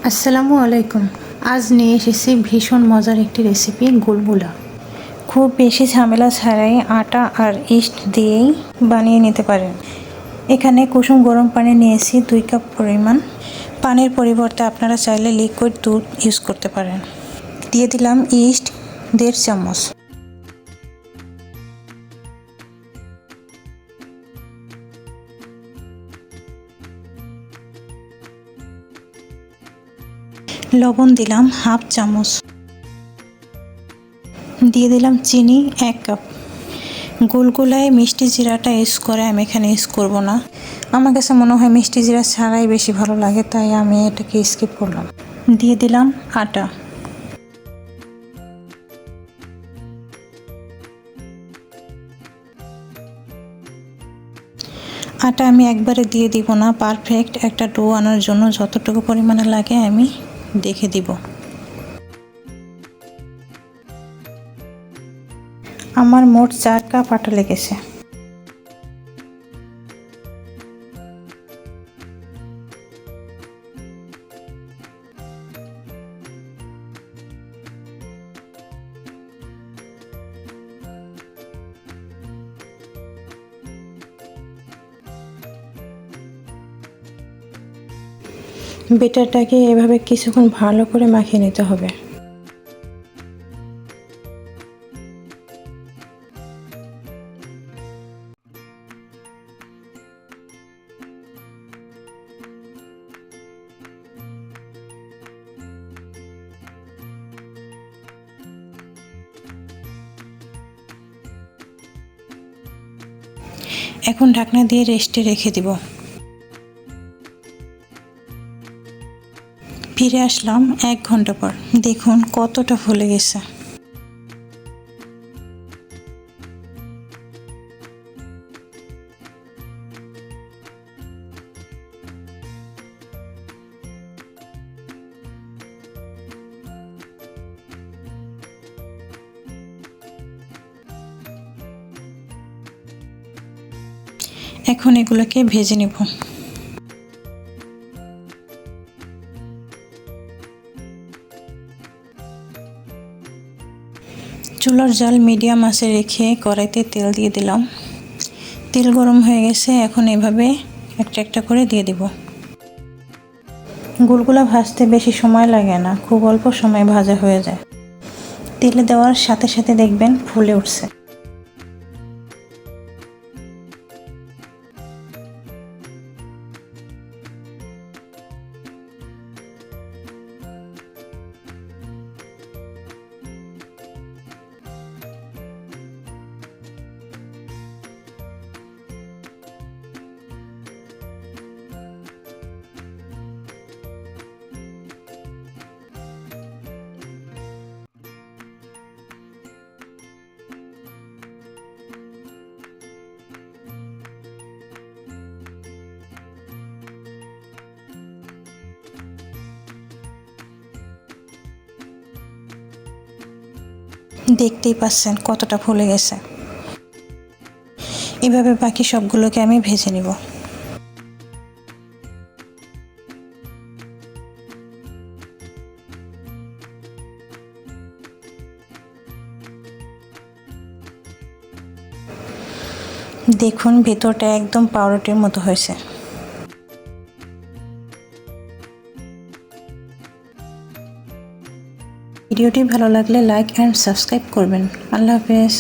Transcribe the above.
আসসালামু আলাইকুম। আজ নিয়ে এসেছি ভীষণ মজার একটি রেসিপি, গুলগুলা। খুব বেশি ঝামেলা ছাড়াই আটা আর ইস্ট দিয়েই বানিয়ে নিতে পারেন। এখানে কুসুম গরম পানি নিয়েছি 2 কাপ পরিমাণ। পানির পরিবর্তে আপনারা চাইলে লিকুইড দুধ ইউজ করতে পারেন। দিয়ে দিলাম ইস্ট 1.5 চামচ। লবণ দিলাম 1/2 চামচ। দিয়ে দিলাম চিনি 1 কাপ। গুলগুলায় মিষ্টি জিরাটা ইউজ করে আমি এখানে ইউজ করব না। আমার কাছে মনে হয় মিষ্টি জিরা ছাড়াই বেশি ভালো লাগে, তাই আমি এটাকে স্কিপ করলাম। দিয়ে দিলাম আটা। আটা আমি একবারে দিয়ে দিব না, পারফেক্ট একটা ডো আনার জন্য যতটুকু পরিমাণে লাগে আমি দেখে দিব। আমার মোট 4 কাপ আটা লেগেছে। বেটারটাকে এভাবে কিছুক্ষণ ভালো করে মাখিয়ে নিতে হবে। এখন ঢাকনা দিয়ে রেস্টে রেখে দিব। ফিরে আসলাম 1 ঘন্টা পর। দেখুন কতটা ফুলে গেছে। এখন এগুলোকে ভেজে নেব। চুলার জাল মিডিয়াম আঁচে রেখে কড়াইতে তেল দিয়ে দিলাম। তেল গরম হয়ে গেছে, এখন এভাবে একটা একটা করে দিয়ে দিব। গুলগুলা ভাজতে বেশি সময় লাগে না, খুব অল্প সময় ভাজা হয়ে যায়। তেলে দেওয়ার সাথে সাথে দেখবেন ফুলে উঠছে। দেখতেই পাচ্ছেন কতটা ফুলে গেছে। এভাবে বাকি সবগুলোকে আমি ভেজে নিব। দেখুন ভেতরটা একদম পাউরুটির মতো হয়েছে। ভিডিওটি ভালো লাগলে লাইক অ্যান্ড সাবস্ক্রাইব করবেন। আল্লাহ হাফেজ।